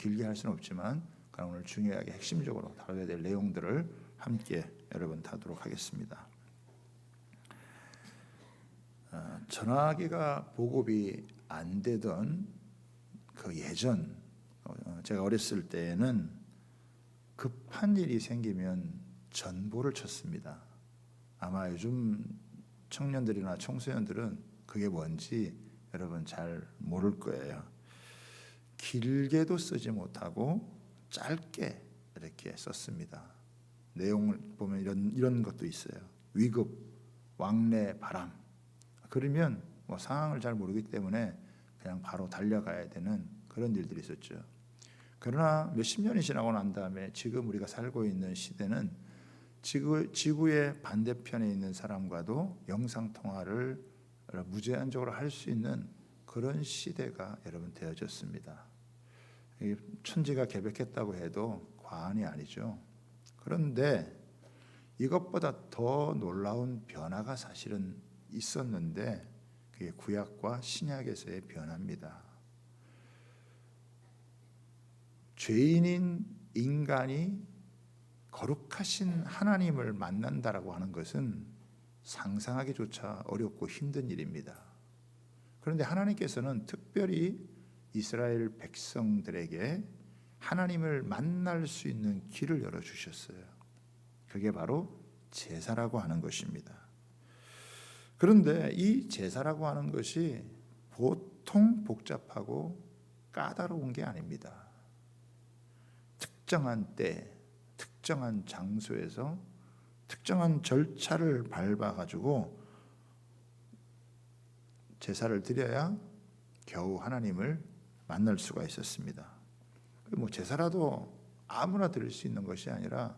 길게 할 수는 없지만 오늘 중요하게 핵심적으로 다뤄야 될 내용들을 함께 여러분 다루도록 하겠습니다. 전화기가 보급이 안 되던 그 예전, 제가 어렸을 때에는 급한 일이 생기면 전보를 쳤습니다. 아마 요즘 청년들이나 청소년들은 그게 뭔지 여러분 잘 모를 거예요. 길게도 쓰지 못하고 짧게 이렇게 썼습니다. 내용을 보면 이런 것도 있어요. 위급, 왕래, 바람. 그러면 상황을 잘 모르기 때문에 그냥 바로 달려가야 되는 그런 일들이 있었죠. 그러나 몇십 년이 지나고 난 다음에 지금 우리가 살고 있는 시대는 지구의 반대편에 있는 사람과도 영상통화를 무제한적으로 할 수 있는 그런 시대가 여러분 되어졌습니다. 천지가 개벽했다고 해도 과언이 아니죠. 그런데 이것보다 더 놀라운 변화가 사실은 있었는데 그게 구약과 신약에서의 변화입니다. 죄인인 인간이 거룩하신 하나님을 만난다라고 하는 것은 상상하기조차 어렵고 힘든 일입니다. 그런데 하나님께서는 특별히 이스라엘 백성들에게 하나님을 만날 수 있는 길을 열어주셨어요. 그게 바로 제사라고 하는 것입니다. 그런데 이 제사라고 하는 것이 보통 복잡하고 까다로운 게 아닙니다. 특정한 때, 특정한 장소에서 특정한 절차를 밟아가지고 제사를 드려야 겨우 하나님을 만날 수가 있었습니다. 제사라도 아무나 드릴 수 있는 것이 아니라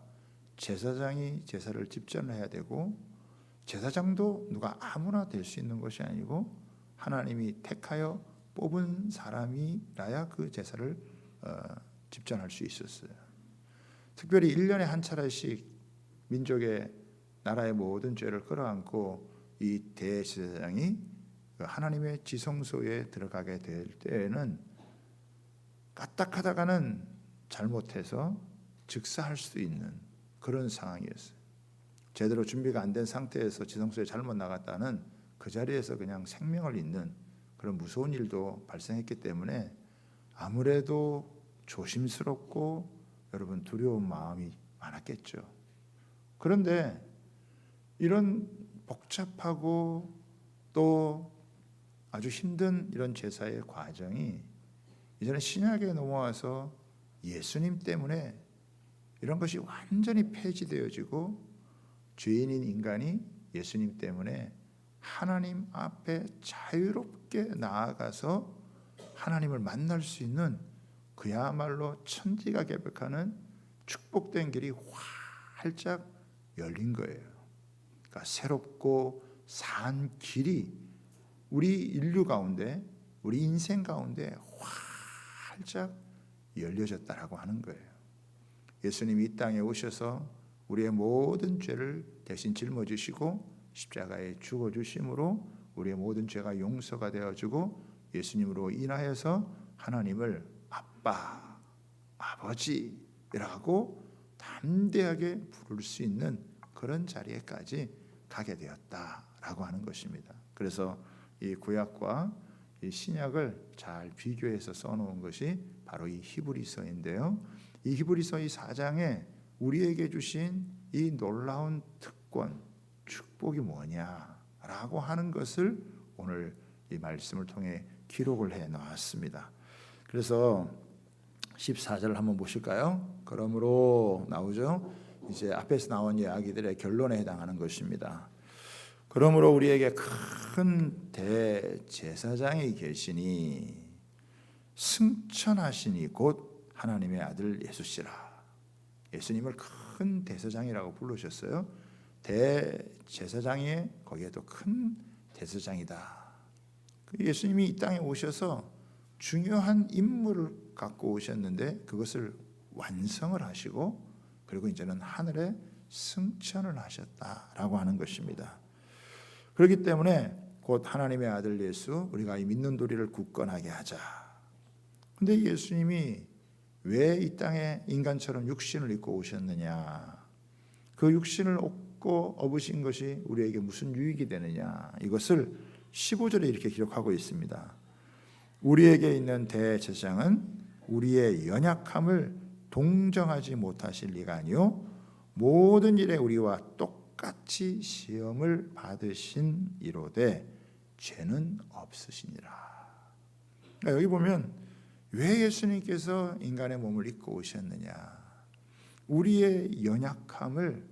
제사장이 제사를 집전해야 되고 제사장도 누가 아무나 될 수 있는 것이 아니고 하나님이 택하여 뽑은 사람이라야 그 제사를 집전할 수 있었어요. 특별히 1년에 한 차례씩 민족의 나라의 모든 죄를 끌어안고 이 대제사장이 하나님의 지성소에 들어가게 될 때에는 까딱하다가는 잘못해서 즉사할 수도 있는 그런 상황이었어요. 제대로 준비가 안 된 상태에서 지성소에 잘못 나갔다는 그 자리에서 그냥 생명을 잇는 그런 무서운 일도 발생했기 때문에 아무래도 조심스럽고 여러분 두려운 마음이 많았겠죠. 그런데 이런 복잡하고 또 아주 힘든 이런 제사의 과정이 이제는 신약에 넘어와서 예수님 때문에 이런 것이 완전히 폐지되어지고 죄인인 인간이 예수님 때문에 하나님 앞에 자유롭게 나아가서 하나님을 만날 수 있는 그야말로 천지가 개벽하는 축복된 길이 활짝 열린 거예요. 그러니까 새롭고 산 길이 우리 인류 가운데, 우리 인생 가운데 활짝 열려졌다라고 하는 거예요. 예수님이 이 땅에 오셔서 우리의 모든 죄를 대신 짊어지시고 십자가에 죽어주심으로 우리의 모든 죄가 용서가 되어지고 예수님으로 인하여서 하나님을 아빠, 아버지라고 담대하게 부를 수 있는 그런 자리에까지 가게 되었다라고 하는 것입니다. 그래서 이 구약과 이 신약을 잘 비교해서 써놓은 것이 바로 이 히브리서인데요. 이 히브리서 이 4장에 우리에게 주신 이 놀라운 특권, 축복이 뭐냐라고 하는 것을 오늘 이 말씀을 통해 기록을 해 놓았습니다. 그래서 14절을 한번 보실까요? 그러므로 나오죠. 이제 앞에서 나온 이야기들의 결론에 해당하는 것입니다. 그러므로 우리에게 큰 대제사장이 계시니 승천하시니 곧 하나님의 아들 예수시라. 예수님을 큰 대제사장이라고 부르셨어요. 대제사장이 거기에도 큰 대제사장이다. 예수님이 이 땅에 오셔서 중요한 임무를 갖고 오셨는데 그것을 완성을 하시고 그리고 이제는 하늘에 승천을 하셨다라고 하는 것입니다. 그렇기 때문에 곧 하나님의 아들 예수, 우리가 이 믿는 도리를 굳건하게 하자. 근데 예수님이 왜 이 땅에 인간처럼 육신을 입고 오셨느냐, 그 육신을 입고 업으신 것이 우리에게 무슨 유익이 되느냐, 이것을 15절에 이렇게 기록하고 있습니다. 우리에게 있는 대제사장은 우리의 연약함을 동정하지 못하실 리가 아니요 모든 일에 우리와 똑같이 시험을 받으신 이로되 죄는 없으시니라. 그러니까 여기 보면 왜 예수님께서 인간의 몸을 입고 오셨느냐, 우리의 연약함을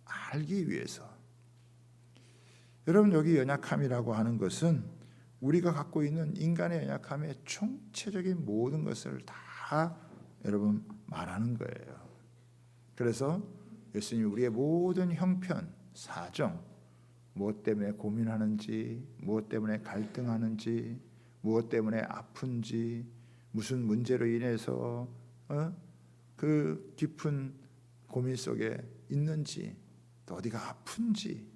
알기 위해서. 여러분, 여기 연약함이라고 하는 것은 우리가 갖고 있는 인간의 연약함의 총체적인 모든 것을 다 여러분 말하는 거예요. 그래서 예수님이 우리의 모든 형편, 사정, 무엇 때문에 고민하는지, 무엇 때문에 갈등하는지, 무엇 때문에 아픈지, 무슨 문제로 인해서 그 깊은 고민 속에 있는지, 또 어디가 아픈지,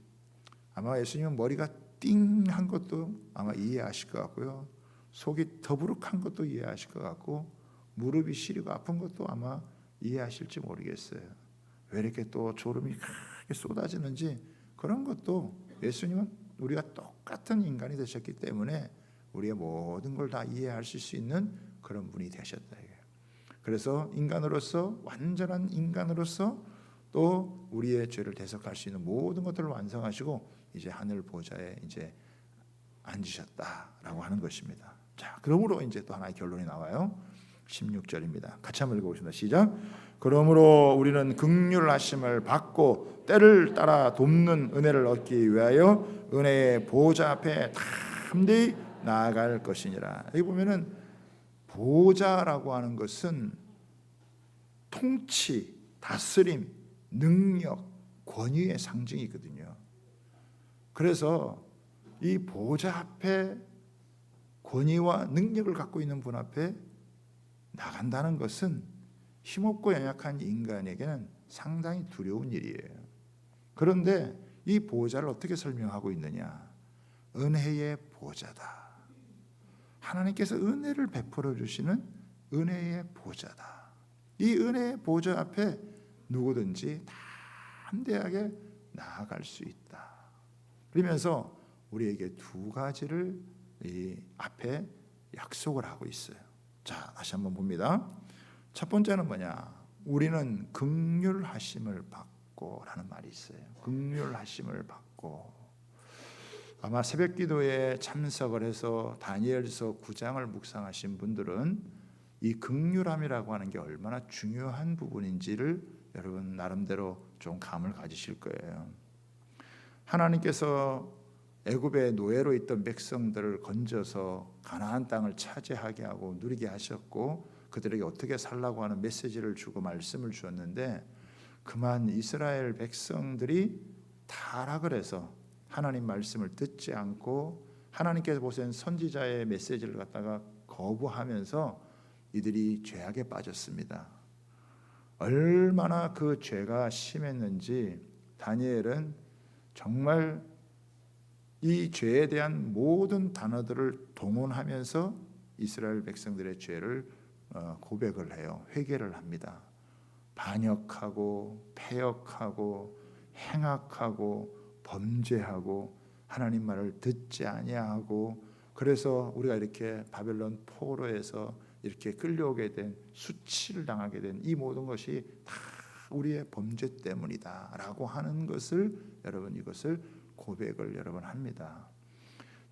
아마 예수님은 머리가 띵한 것도 아마 이해하실 것 같고요, 속이 더부룩한 것도 이해하실 것 같고, 무릎이 시리고 아픈 것도 아마 이해하실지 모르겠어요. 왜 이렇게 또 졸음이 크게 쏟아지는지, 그런 것도 예수님은 우리가 똑같은 인간이 되셨기 때문에 우리의 모든 걸 다 이해하실 수 있는 그런 분이 되셨다. 그래서 인간으로서, 완전한 인간으로서 또 우리의 죄를 대속할 수 있는 모든 것들을 완성하시고 이제 하늘 보좌에 이제 앉으셨다라고 하는 것입니다. 자, 그러므로 이제 또 하나의 결론이 나와요. 16절입니다. 같이 한번 읽어보겠습니다. 시작. 그러므로 우리는 긍휼하심을 받고 때를 따라 돕는 은혜를 얻기 위하여 은혜의 보좌 앞에 담대히 나아갈 것이니라. 여기 보면은 보좌라고 하는 것은 통치, 다스림, 능력, 권위의 상징이거든요. 그래서 이 보좌 앞에 권위와 능력을 갖고 있는 분 앞에 나간다는 것은 힘없고 연약한 인간에게는 상당히 두려운 일이에요. 그런데 이 보좌를 어떻게 설명하고 있느냐? 은혜의 보좌다. 하나님께서 은혜를 베풀어 주시는 은혜의 보좌다. 이 은혜의 보좌 앞에 누구든지 담대하게 나아갈 수 있다. 그러면서 우리에게 두 가지를 이 앞에 약속을 하고 있어요. 자, 다시 한번 봅니다. 첫 번째는 뭐냐? 우리는 긍휼하심을 받고라는 말이 있어요. 긍휼하심을 받고. 아마 새벽기도에 참석을 해서 다니엘서 9장을 묵상하신 분들은 이 긍휼함이라고 하는 게 얼마나 중요한 부분인지를 여러분 나름대로 좀 감을 가지실 거예요. 하나님께서 애굽의 노예로 있던 백성들을 건져서 가나안 땅을 차지하게 하고 누리게 하셨고, 그들에게 어떻게 살라고 하는 메시지를 주고 말씀을 주었는데, 그만 이스라엘 백성들이 타락을 해서 하나님 말씀을 듣지 않고 하나님께서 보낸 선지자의 메시지를 갖다가 거부하면서 이들이 죄악에 빠졌습니다. 얼마나 그 죄가 심했는지 다니엘은 정말 이 죄에 대한 모든 단어들을 동원하면서 이스라엘 백성들의 죄를 고백을 해요. 회개를 합니다. 반역하고 패역하고 행악하고 범죄하고 하나님 말을 듣지 아니하고, 그래서 우리가 이렇게 바벨론 포로에서 이렇게 끌려오게 된, 수치를 당하게 된 이 모든 것이 다 우리의 범죄 때문이다라고 하는 것을 여러분, 이것을 고백을 여러분 합니다.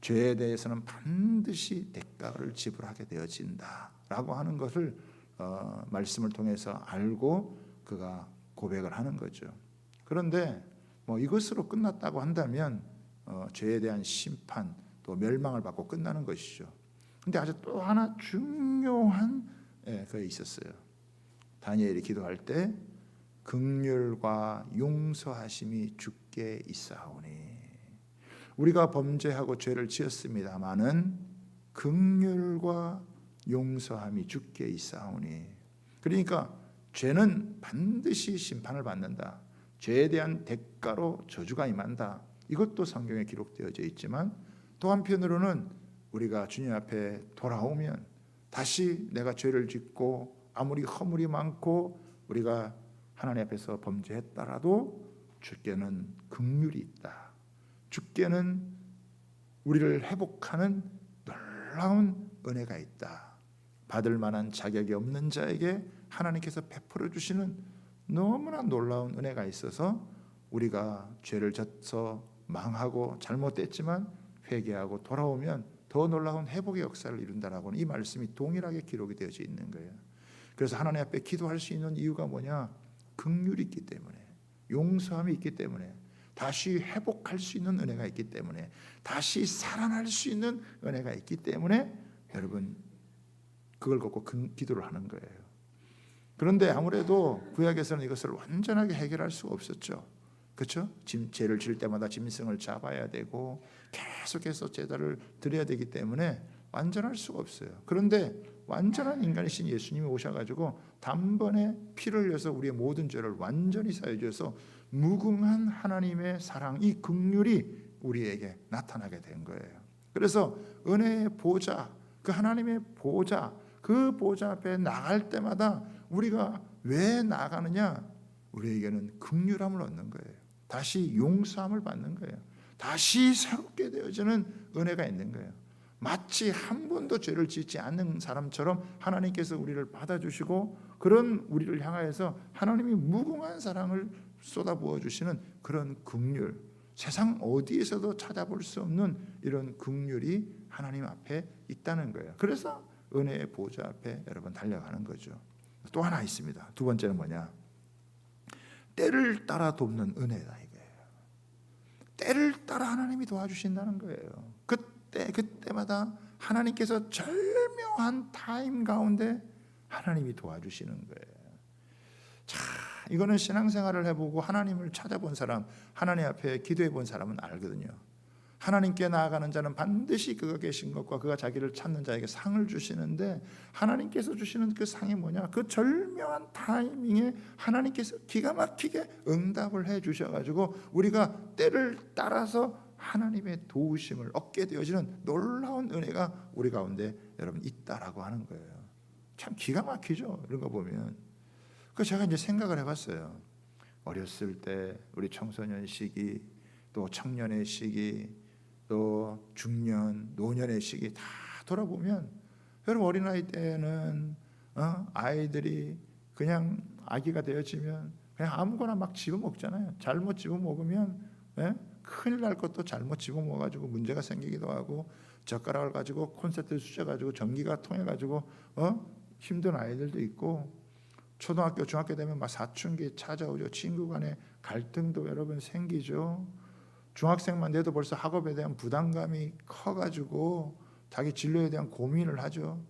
죄에 대해서는 반드시 대가를 지불하게 되어진다라고 하는 것을 말씀을 통해서 알고 그가 고백을 하는 거죠. 그런데 이것으로 끝났다고 한다면 죄에 대한 심판 또 멸망을 받고 끝나는 것이죠. 근데 아주 또 하나 중요한 그게 있었어요. 다니엘이 기도할 때 긍휼과 용서하심이 주께 있사오니, 우리가 범죄하고 죄를 지었습니다마는 긍휼과 용서함이 주께 있사오니, 그러니까 죄는 반드시 심판을 받는다. 죄에 대한 대가로 저주가 임한다. 이것도 성경에 기록되어져 있지만, 또 한편으로는 우리가 주님 앞에 돌아오면 다시 내가 죄를 짓고 아무리 허물이 많고 우리가 하나님 앞에서 범죄했더라도 주께는 긍휼이 있다. 주께는 우리를 회복하는 놀라운 은혜가 있다. 받을 만한 자격이 없는 자에게 하나님께서 베풀어 주시는 너무나 놀라운 은혜가 있어서 우리가 죄를 져서 망하고 잘못됐지만 회개하고 돌아오면 더 놀라운 회복의 역사를 이룬다라고는 이 말씀이 동일하게 기록이 되어져 있는 거예요. 그래서 하나님 앞에 기도할 수 있는 이유가 뭐냐? 긍휼이 있기 때문에, 용서함이 있기 때문에, 다시 회복할 수 있는 은혜가 있기 때문에, 다시 살아날 수 있는 은혜가 있기 때문에 여러분 그걸 갖고 기도를 하는 거예요. 그런데 아무래도 구약에서는 이것을 완전하게 해결할 수가 없었죠. 그렇죠? 죄를 질 때마다 짐승을 잡아야 되고 계속해서 제사를 드려야 되기 때문에 완전할 수가 없어요. 그런데 완전한 인간이신 예수님이 오셔가지고 단번에 피를 흘려서 우리의 모든 죄를 완전히 사해 주셔서 무궁한 하나님의 사랑, 이 긍휼이 우리에게 나타나게 된 거예요. 그래서 은혜의 보좌, 그 하나님의 보좌, 그 보좌 앞에 나갈 때마다 우리가 왜 나가느냐? 우리에게는 긍휼함을 얻는 거예요. 다시 용서함을 받는 거예요. 다시 새롭게 되어지는 은혜가 있는 거예요. 마치 한 번도 죄를 짓지 않는 사람처럼 하나님께서 우리를 받아주시고 그런 우리를 향하여서 하나님이 무궁한 사랑을 쏟아부어 주시는 그런 긍휼, 세상 어디에서도 찾아볼 수 없는 이런 긍휼이 하나님 앞에 있다는 거예요. 그래서 은혜의 보좌 앞에 여러분 달려가는 거죠. 또 하나 있습니다. 두 번째는 뭐냐? 때를 따라 돕는 은혜다 이거예요. 때를 따라 하나님이 도와주신다는 거예요. 그때마다 하나님께서 절묘한 타임 가운데 하나님이 도와주시는 거예요. 자, 이거는 신앙생활을 해보고 하나님을 찾아본 사람, 하나님 앞에 기도해 본 사람은 알거든요. 하나님께 나아가는 자는 반드시 그가 계신 것과 그가 자기를 찾는 자에게 상을 주시는데, 하나님께서 주시는 그 상이 뭐냐? 그 절묘한 타이밍에 하나님께서 기가 막히게 응답을 해 주셔가지고 우리가 때를 따라서 하나님의 도우심을 얻게 되어지는 놀라운 은혜가 우리 가운데 여러분 있다라고 하는 거예요. 참 기가 막히죠, 이런 거 보면. 그 제가 이제 생각을 해봤어요. 어렸을 때 우리 청소년 시기, 또 청년의 시기, 또 중년, 노년의 시기 다 돌아보면 여러분 어린아이 때는 아이들이 그냥 아기가 되어지면 그냥 아무거나 막 집어먹잖아요. 잘못 집어먹으면 큰일 날 것도 잘못 집어먹어가지고 문제가 생기기도 하고, 젓가락을 가지고 콘센트를 쑤셔가지고 전기가 통해가지고 힘든 아이들도 있고, 초등학교 중학교 되면 막 사춘기 찾아오죠. 친구 간의 갈등도 여러분 생기죠. 중학생만 돼도 벌써 학업에 대한 부담감이 커가지고 자기 진로에 대한 고민을 하죠.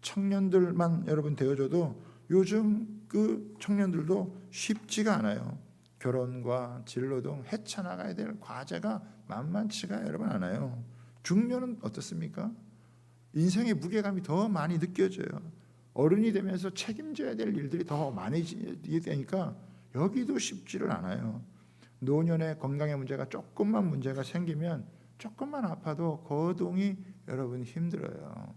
청년들만 여러분 되어줘도 요즘 그 청년들도 쉽지가 않아요. 결혼과 진로 등 헤쳐나가야 될 과제가 만만치가 여러분 않아요. 중년은 어떻습니까? 인생의 무게감이 더 많이 느껴져요. 어른이 되면서 책임져야 될 일들이 더 많아지게 되니까 여기도 쉽지를 않아요. 노년의 건강의 문제가 조금만 문제가 생기면 조금만 아파도 거동이 여러분 힘들어요.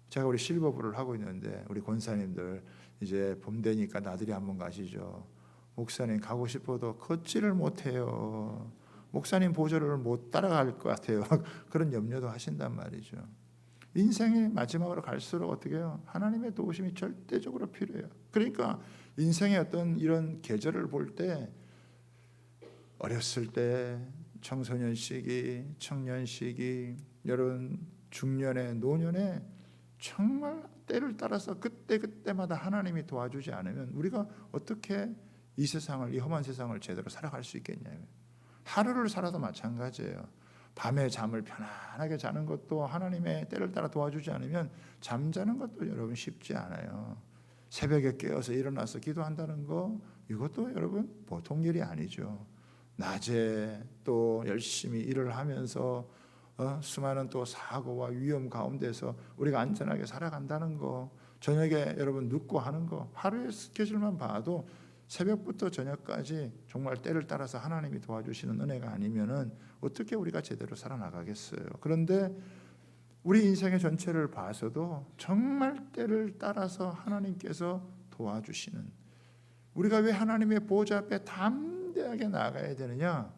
제가 우리 실버부를 하고 있는데 우리 권사님들 이제 봄 되니까 나들이 한번 가시죠. 목사님 가고 싶어도 걷지를 못해요. 목사님 보조를 못 따라갈 것 같아요. 그런 염려도 하신단 말이죠. 인생의 마지막으로 갈수록 어떻게 해요? 하나님의 도우심이 절대적으로 필요해요. 그러니까 인생의 어떤 이런 계절을 볼 때, 어렸을 때, 청소년 시기, 청년 시기, 여러분 중년에, 노년에 정말 때를 따라서 그때마다 하나님이 도와주지 않으면 우리가 어떻게 이 세상을, 이 험한 세상을 제대로 살아갈 수 있겠냐면, 하루를 살아도 마찬가지예요. 밤에 잠을 편안하게 자는 것도 하나님의 때를 따라 도와주지 않으면 잠자는 것도 여러분 쉽지 않아요. 새벽에 깨어서 일어나서 기도한다는 거, 이것도 여러분 보통 일이 아니죠. 낮에 또 열심히 일을 하면서 수많은 또 사고와 위험 가운데서 우리가 안전하게 살아간다는 거, 저녁에 여러분 눕고 하는 거, 하루의 스케줄만 봐도 새벽부터 저녁까지 정말 때를 따라서 하나님이 도와주시는 은혜가 아니면은 어떻게 우리가 제대로 살아나가겠어요. 그런데 우리 인생의 전체를 봐서도 정말 때를 따라서 하나님께서 도와주시는, 우리가 왜 하나님의 보좌 앞에 담대하게 나가야 되느냐?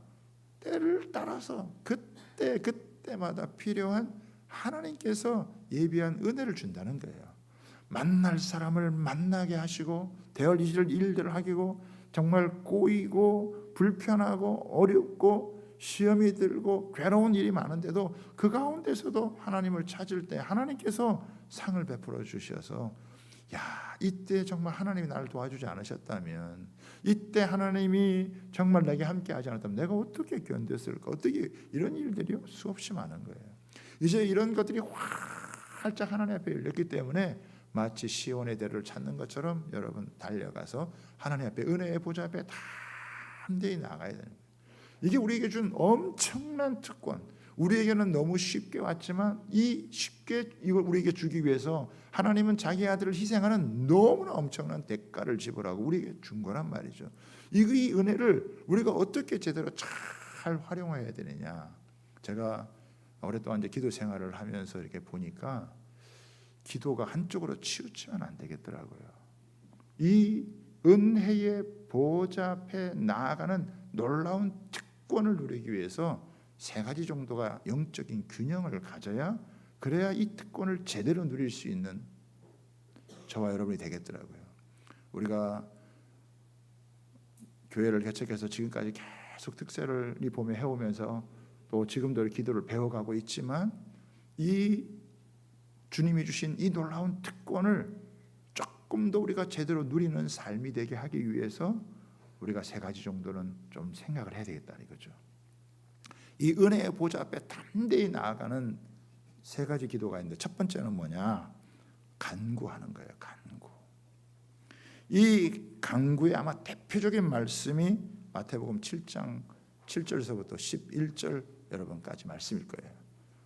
때를 따라서 그때마다 필요한 하나님께서 예비한 은혜를 준다는 거예요. 만날 사람을 만나게 하시고, 되어질 일들을 하기고, 정말 꼬이고 불편하고 어렵고 시험이 들고 괴로운 일이 많은데도 그 가운데서도 하나님을 찾을 때 하나님께서 상을 베풀어 주셔서, 야, 이때 정말 하나님이 나를 도와주지 않으셨다면, 이때 하나님이 정말 내게 함께 하지 않았다면 내가 어떻게 견뎠을까? 어떻게, 이런 일들이 수없이 많은 거예요. 이제 이런 것들이 활짝 하나님 앞에 열렸기 때문에 마치 시온의 대로를 찾는 것처럼 여러분 달려가서 하나님 앞에, 은혜의 보좌 앞에 담대히 나가야 되는 거예요. 이게 우리에게 준 엄청난 특권. 우리에게는 너무 쉽게 왔지만 이 쉽게 이걸 우리에게 주기 위해서 하나님은 자기 아들을 희생하는 너무나 엄청난 대가를 지불하고 우리에게 준 거란 말이죠. 이 은혜를 우리가 어떻게 제대로 잘 활용해야 되느냐. 제가 오랫동안 이제 기도 생활을 하면서 이렇게 보니까 기도가 한쪽으로 치우치면 안 되겠더라고요. 이 은혜의 보좌 앞에 나아가는 놀라운 특권을 누리기 위해서 세 가지 정도가 영적인 균형을 가져야, 그래야 이 특권을 제대로 누릴 수 있는 저와 여러분이 되겠더라고요. 우리가 교회를 개척해서 지금까지 계속 특세를 이 봄에 해오면서 또 지금도 기도를 배워가고 있지만, 이 주님이 주신 이 놀라운 특권을 조금 더 우리가 제대로 누리는 삶이 되게 하기 위해서 우리가 세 가지 정도는 좀 생각을 해야 되겠다 이거죠. 이 은혜의 보좌 앞에 담대히 나아가는 세 가지 기도가 있는데, 첫 번째는 뭐냐? 간구하는 거예요. 간구. 이 간구의 아마 대표적인 말씀이 마태복음 7장 7절에서부터 11절 여러분까지 말씀일 거예요.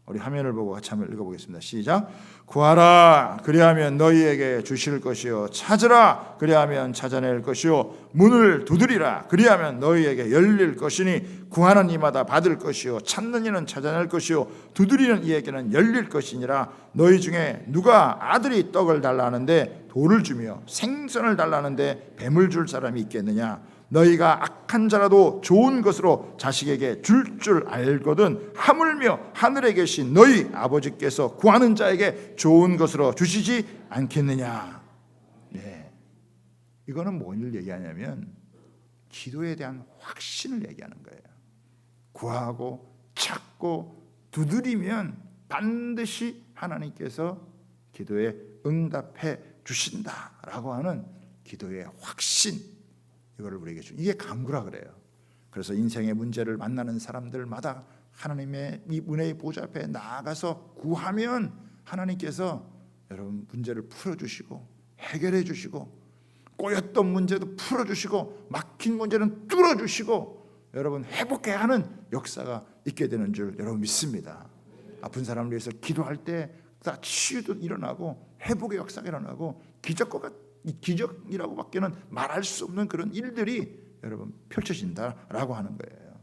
우리 화면을 보고 같이 한번 읽어보겠습니다. 시작. 구하라 그리하면 너희에게 주실 것이요, 찾으라 그리하면 찾아낼 것이요, 문을 두드리라 그리하면 너희에게 열릴 것이니, 구하는 이마다 받을 것이요, 찾는 이는 찾아낼 것이요, 두드리는 이에게는 열릴 것이니라. 너희 중에 누가 아들이 떡을 달라 하는데 돌을 주며 생선을 달라 하는데 뱀을 줄 사람이 있겠느냐? 너희가 악한 자라도 좋은 것으로 자식에게 줄 알거든 하물며 하늘에 계신 너희 아버지께서 구하는 자에게 좋은 것으로 주시지 않겠느냐. 네. 이거는 뭘 얘기하냐면 기도에 대한 확신을 얘기하는 거예요. 구하고 찾고 두드리면 반드시 하나님께서 기도에 응답해 주신다라고 하는 기도의 확신, 이거를 우리에게 준, 이게 간구라 그래요. 그래서 인생의 문제를 만나는 사람들마다 하나님의 이 은혜의 보좌 앞에 나아가서 구하면 하나님께서 여러분 문제를 풀어주시고 해결해 주시고, 꼬였던 문제도 풀어주시고 막힌 문제는 뚫어주시고 여러분 회복해 하는 역사가 있게 되는 줄 여러분 믿습니다. 아픈 사람을 위해서 기도할 때 다 치유도 일어나고 회복의 역사가 일어나고 기적이라고 밖에는 말할 수 없는 그런 일들이 여러분 펼쳐진다라고 하는 거예요.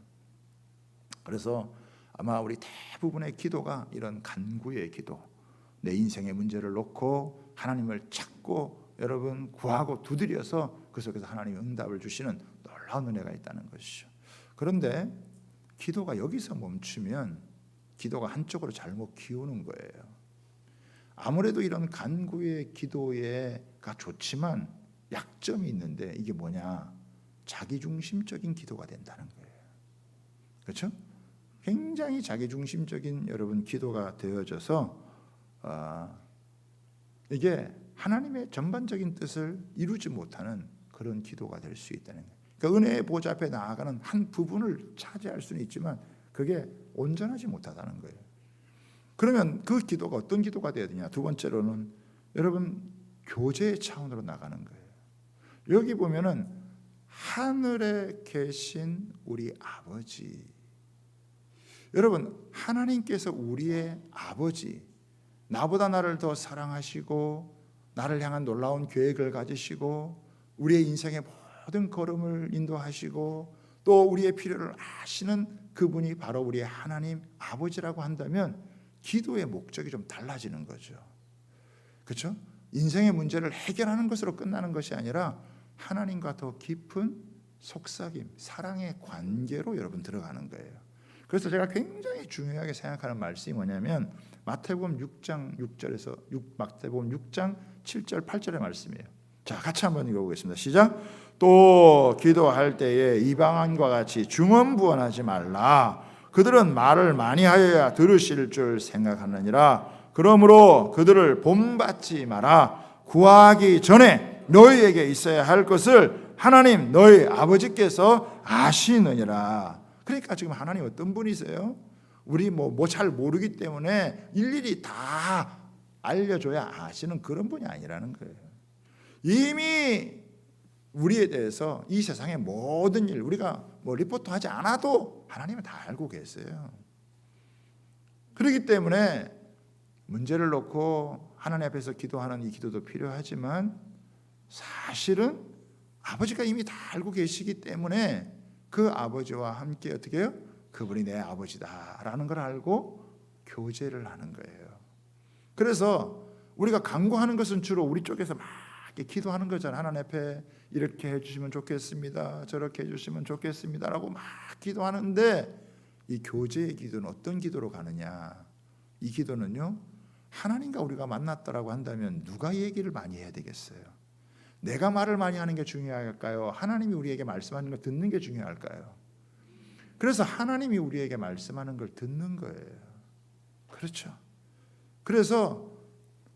그래서 아마 우리 대부분의 기도가 이런 간구의 기도, 내 인생의 문제를 놓고 하나님을 찾고 여러분 구하고 두드려서 그 속에서 하나님이 응답을 주시는 놀라운 은혜가 있다는 것이죠. 그런데 기도가 여기서 멈추면 기도가 한쪽으로 잘못 기우는 거예요. 아무래도 이런 간구의 기도가 좋지만 약점이 있는데, 이게 뭐냐? 자기중심적인 기도가 된다는 거예요. 그렇죠? 굉장히 자기중심적인 여러분 기도가 되어져서 이게 하나님의 전반적인 뜻을 이루지 못하는 그런 기도가 될 수 있다는 거예요. 그러니까 은혜의 보좌 앞에 나아가는 한 부분을 차지할 수는 있지만 그게 온전하지 못하다는 거예요. 그러면 그 기도가 어떤 기도가 되어야 되냐? 두 번째로는 여러분 교제의 차원으로 나가는 거예요. 여기 보면은 하늘에 계신 우리 아버지, 여러분 하나님께서 우리의 아버지, 나보다 나를 더 사랑하시고 나를 향한 놀라운 계획을 가지시고 우리의 인생의 모든 걸음을 인도하시고 또 우리의 필요를 아시는 그분이 바로 우리의 하나님 아버지라고 한다면, 기도의 목적이 좀 달라지는 거죠. 그렇죠? 인생의 문제를 해결하는 것으로 끝나는 것이 아니라 하나님과 더 깊은 속삭임, 사랑의 관계로 여러분 들어가는 거예요. 그래서 제가 굉장히 중요하게 생각하는 말씀이 뭐냐면 마태복음 6장 7절 8절의 말씀이에요. 자, 같이 한번 읽어보겠습니다. 시작. 또 기도할 때에 이방인과 같이 중언부언하지 말라. 그들은 말을 많이 하여야 들으실 줄 생각하느니라. 그러므로 그들을 본받지 마라. 구하기 전에 너희에게 있어야 할 것을 하나님 너희 아버지께서 아시느니라. 그러니까 지금 하나님 어떤 분이세요? 우리 뭐 잘 모르기 때문에 일일이 다 알려줘야 아시는 그런 분이 아니라는 거예요. 이미 우리에 대해서 이 세상의 모든 일 우리가 뭐 리포트 하지 않아도 하나님은 다 알고 계세요. 그렇기 때문에 문제를 놓고 하나님 앞에서 기도하는 이 기도도 필요하지만 사실은 아버지가 이미 다 알고 계시기 때문에 그 아버지와 함께 어떻게 해요? 그분이 내 아버지다라는 걸 알고 교제를 하는 거예요. 그래서 우리가 간구하는 것은 주로 우리 쪽에서 막 기도하는 거잖아요. 하나님 앞에 이렇게 해주시면 좋겠습니다, 저렇게 해주시면 좋겠습니다라고 막 기도하는데 이 교제의 기도는 어떤 기도로 가느냐? 이 기도는요, 하나님과 우리가 만났다라고 한다면 누가 얘기를 많이 해야 되겠어요? 내가 말을 많이 하는 게 중요할까요? 하나님이 우리에게 말씀하는 걸 듣는 게 중요할까요? 그래서 하나님이 우리에게 말씀하는 걸 듣는 거예요. 그렇죠? 그래서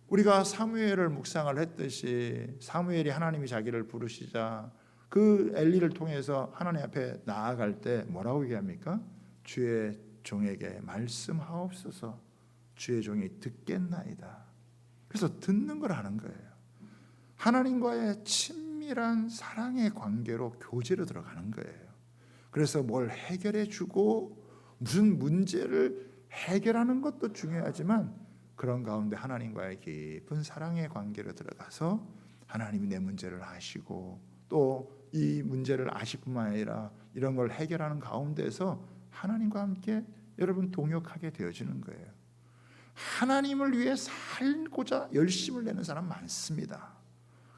우리가 사무엘을 묵상을 했듯이 사무엘이 하나님이 자기를 부르시자 그 엘리를 통해서 하나님 앞에 나아갈 때 뭐라고 얘기합니까? 주의 종에게 말씀하옵소서. 주의 종이 듣겠나이다. 그래서 듣는 걸 하는 거예요. 하나님과의 친밀한 사랑의 관계로 교제로 들어가는 거예요. 그래서 뭘 해결해 주고 무슨 문제를 해결하는 것도 중요하지만 그런 가운데 하나님과의 깊은 사랑의 관계로 들어가서 하나님이 내 문제를 아시고 또 이 문제를 아실 뿐만 아니라 이런 걸 해결하는 가운데서 하나님과 함께 여러분 동역하게 되어지는 거예요. 하나님을 위해 살고자 열심을 내는 사람 많습니다.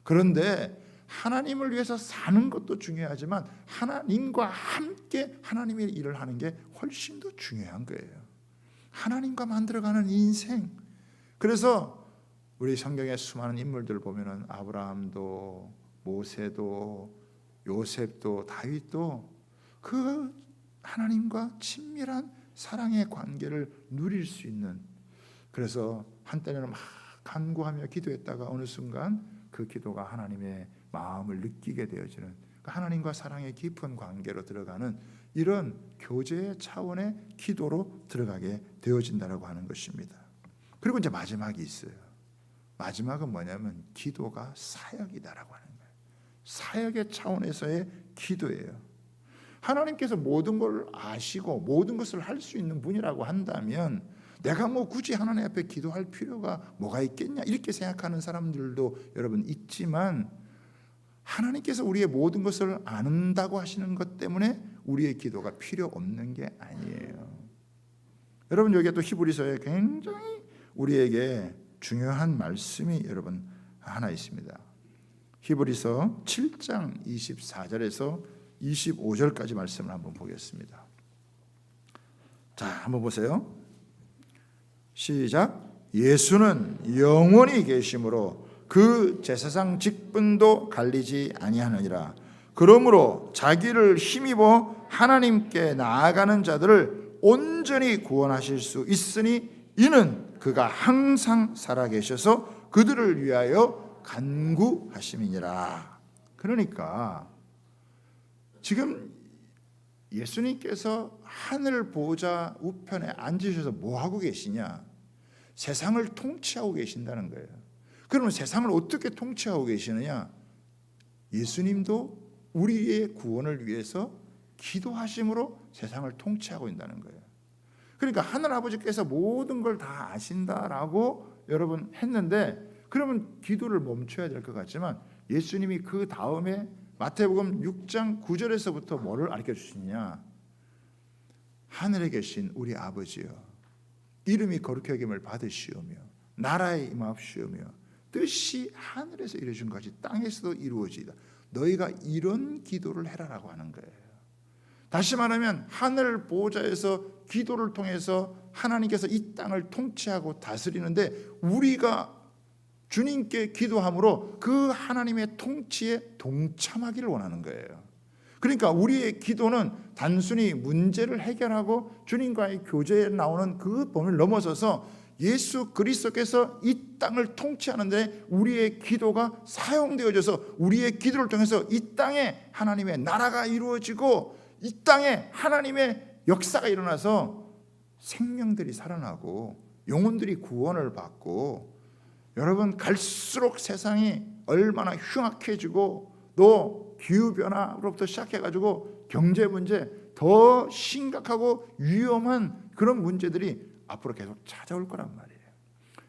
그런데 하나님을 위해서 사는 것도 중요하지만 하나님과 함께 하나님의 일을 하는 게 훨씬 더 중요한 거예요. 하나님과 만들어가는 인생. 그래서 우리 성경의 수많은 인물들 보면은 아브라함도 모세도 요셉도 다윗도 그 하나님과 친밀한 사랑의 관계를 누릴 수 있는, 그래서 한때는 막 간구하며 기도했다가 어느 순간 그 기도가 하나님의 마음을 느끼게 되어지는, 하나님과 사랑의 깊은 관계로 들어가는 이런 교제의 차원의 기도로 들어가게 되어진다라고 하는 것입니다. 그리고 이제 마지막이 있어요. 마지막은 뭐냐면 기도가 사역이다라고 하는 거예요. 사역의 차원에서의 기도예요. 하나님께서 모든 걸 아시고 모든 것을 할 수 있는 분이라고 한다면 내가 뭐 굳이 하나님 앞에 기도할 필요가 뭐가 있겠냐 이렇게 생각하는 사람들도 여러분 있지만, 하나님께서 우리의 모든 것을 안다고 하시는 것 때문에 우리의 기도가 필요 없는 게 아니에요. 여러분 여기에 또 히브리서에 굉장히 우리에게 중요한 말씀이 여러분 하나 있습니다. 히브리서 7장 24절에서 25절까지 말씀을 한번 보겠습니다. 자, 한번 보세요. 시작. 예수는 영원히 계심으로 그 제사장 직분도 갈리지 아니하느니라. 그러므로 자기를 힘입어 하나님께 나아가는 자들을 온전히 구원하실 수 있으니 이는 그가 항상 살아계셔서 그들을 위하여 간구하심이니라. 그러니까 지금 예수님께서 하늘 보좌 우편에 앉으셔서 뭐 하고 계시냐? 세상을 통치하고 계신다는 거예요. 그러면 세상을 어떻게 통치하고 계시느냐? 예수님도 우리의 구원을 위해서 기도하심으로 세상을 통치하고 있다는 거예요. 그러니까 하늘 아버지께서 모든 걸 다 아신다라고 여러분 했는데, 그러면 기도를 멈춰야 될 것 같지만 예수님이 그 다음에 마태복음 6장 9절에서부터 뭐를 가르쳐 주시냐? 하늘에 계신 우리 아버지여, 이름이 거룩히 여김을 받으시오며 나라에 임하옵시오며 뜻이 하늘에서 이루어진 것이 땅에서도 이루어지이다. 너희가 이런 기도를 해라라고 하는 거예요. 다시 말하면 하늘 보좌에서 기도를 통해서 하나님께서 이 땅을 통치하고 다스리는데 우리가 주님께 기도함으로 그 하나님의 통치에 동참하기를 원하는 거예요. 그러니까 우리의 기도는 단순히 문제를 해결하고 주님과의 교제에 나오는 그 범위를 넘어서서 예수 그리스도께서 이 땅을 통치하는 데 우리의 기도가 사용되어져서 우리의 기도를 통해서 이 땅에 하나님의 나라가 이루어지고 이 땅에 하나님의 역사가 일어나서 생명들이 살아나고 영혼들이 구원을 받고, 여러분 갈수록 세상이 얼마나 흉악해지고 또 기후변화로부터 시작해가지고 경제 문제 더 심각하고 위험한 그런 문제들이 앞으로 계속 찾아올 거란 말이에요.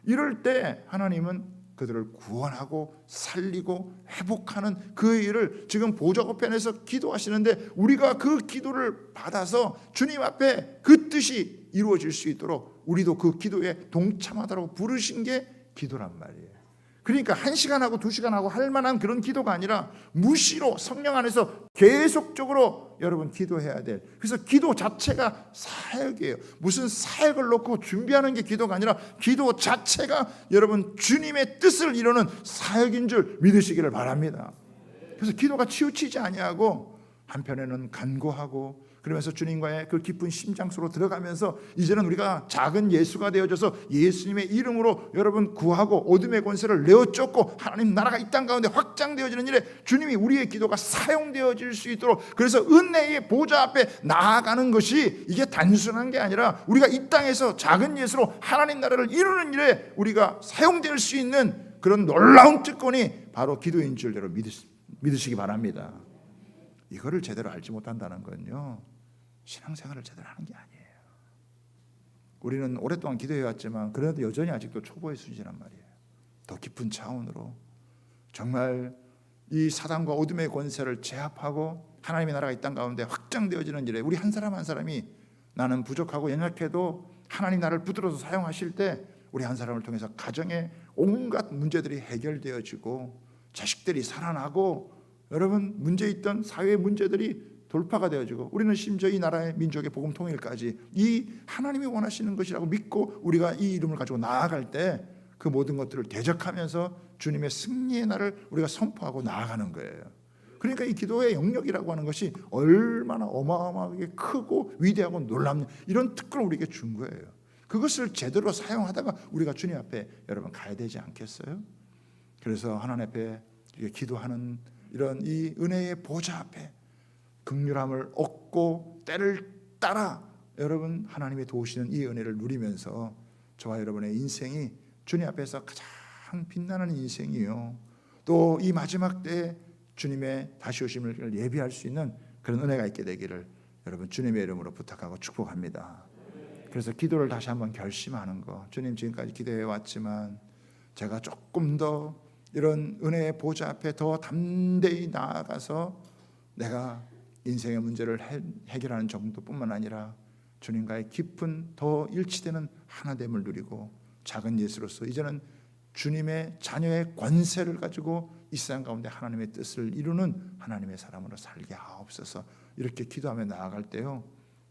이럴 때 하나님은 그들을 구원하고 살리고 회복하는 그 일을 지금 보좌우편에서 기도하시는데 우리가 그 기도를 받아서 주님 앞에 그 뜻이 이루어질 수 있도록 우리도 그 기도에 동참하도록 부르신 게 기도란 말이에요. 그러니까 1시간하고 2시간하고 할 만한 그런 기도가 아니라 무시로 성령 안에서 계속적으로 여러분 기도해야 될, 그래서 기도 자체가 사역이에요. 무슨 사역을 놓고 준비하는 게 기도가 아니라 기도 자체가 여러분 주님의 뜻을 이루는 사역인 줄 믿으시기를 바랍니다. 그래서 기도가 치우치지 아니하고 한편에는 간구하고 그러면서 주님과의 그 깊은 심장 속으로 들어가면서 이제는 우리가 작은 예수가 되어져서 예수님의 이름으로 여러분 구하고 어둠의 권세를 내어쫓고 하나님 나라가 이 땅 가운데 확장되어지는 일에 주님이 우리의 기도가 사용되어질 수 있도록, 그래서 은혜의 보좌 앞에 나아가는 것이 이게 단순한 게 아니라 우리가 이 땅에서 작은 예수로 하나님 나라를 이루는 일에 우리가 사용될 수 있는 그런 놀라운 특권이 바로 기도인 줄 여러분 믿으시기 바랍니다. 이거를 제대로 알지 못한다는 건요, 신앙생활을 제대로 하는 게 아니에요. 우리는 오랫동안 기도해왔지만 그래도 여전히 아직도 초보의 수준이란 말이에요. 더 깊은 차원으로 정말 이 사단과 어둠의 권세를 제압하고 하나님의 나라가 이 땅 가운데 확장되어지는 일에 우리 한 사람 한 사람이 나는 부족하고 연약해도 하나님 나라를 붙들어서 사용하실 때 우리 한 사람을 통해서 가정의 온갖 문제들이 해결되어지고 자식들이 살아나고 여러분 문제 있던 사회 문제들이 돌파가 되어지고 우리는 심지어 이 나라의 민족의 복음 통일까지 이 하나님이 원하시는 것이라고 믿고 우리가 이 이름을 가지고 나아갈 때 그 모든 것들을 대적하면서 주님의 승리의 날을 우리가 선포하고 나아가는 거예요. 그러니까 이 기도의 영역이라고 하는 것이 얼마나 어마어마하게 크고 위대하고 놀랍냐, 이런 특권을 우리에게 준 거예요. 그것을 제대로 사용하다가 우리가 주님 앞에 여러분 가야 되지 않겠어요? 그래서 하나님 앞에 기도하는 이런 이 은혜의 보좌 앞에 긍휼함을 얻고 때를 따라 여러분 하나님의 도우시는 이 은혜를 누리면서 저와 여러분의 인생이 주님 앞에서 가장 빛나는 인생이요, 또 이 마지막 때에 주님의 다시 오심을 예비할 수 있는 그런 은혜가 있게 되기를 여러분 주님의 이름으로 부탁하고 축복합니다. 그래서 기도를 다시 한번 결심하는 거, 주님 지금까지 기도해 왔지만 제가 조금 더 이런 은혜의 보좌 앞에 더 담대히 나아가서 내가 인생의 문제를 해결하는 정도뿐만 아니라 주님과의 깊은 더 일치되는 하나됨을 누리고 작은 예수로서 이제는 주님의 자녀의 권세를 가지고 이 세상 가운데 하나님의 뜻을 이루는 하나님의 사람으로 살게 하옵소서. 이렇게 기도하며 나아갈 때요,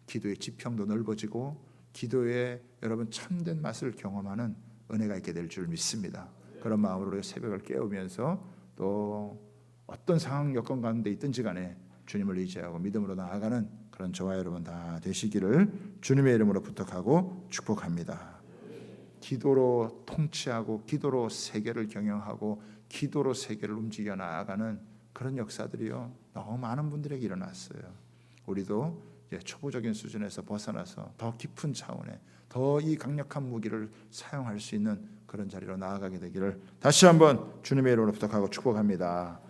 기도의 지평도 넓어지고 기도의 여러분 참된 맛을 경험하는 은혜가 있게 될 줄 믿습니다. 그런 마음으로 우리가 새벽을 깨우면서 또 어떤 상황 여건 가운데 있든지 간에 주님을 의지하고 믿음으로 나아가는 그런 저와 여러분 다 되시기를 주님의 이름으로 부탁하고 축복합니다. 기도로 통치하고 기도로 세계를 경영하고 기도로 세계를 움직여 나아가는 그런 역사들이요 너무 많은 분들에게 일어났어요. 우리도 이제 초보적인 수준에서 벗어나서 더 깊은 차원에 더 이 강력한 무기를 사용할 수 있는 그런 자리로 나아가게 되기를 다시 한번 주님의 이름으로 부탁하고 축복합니다.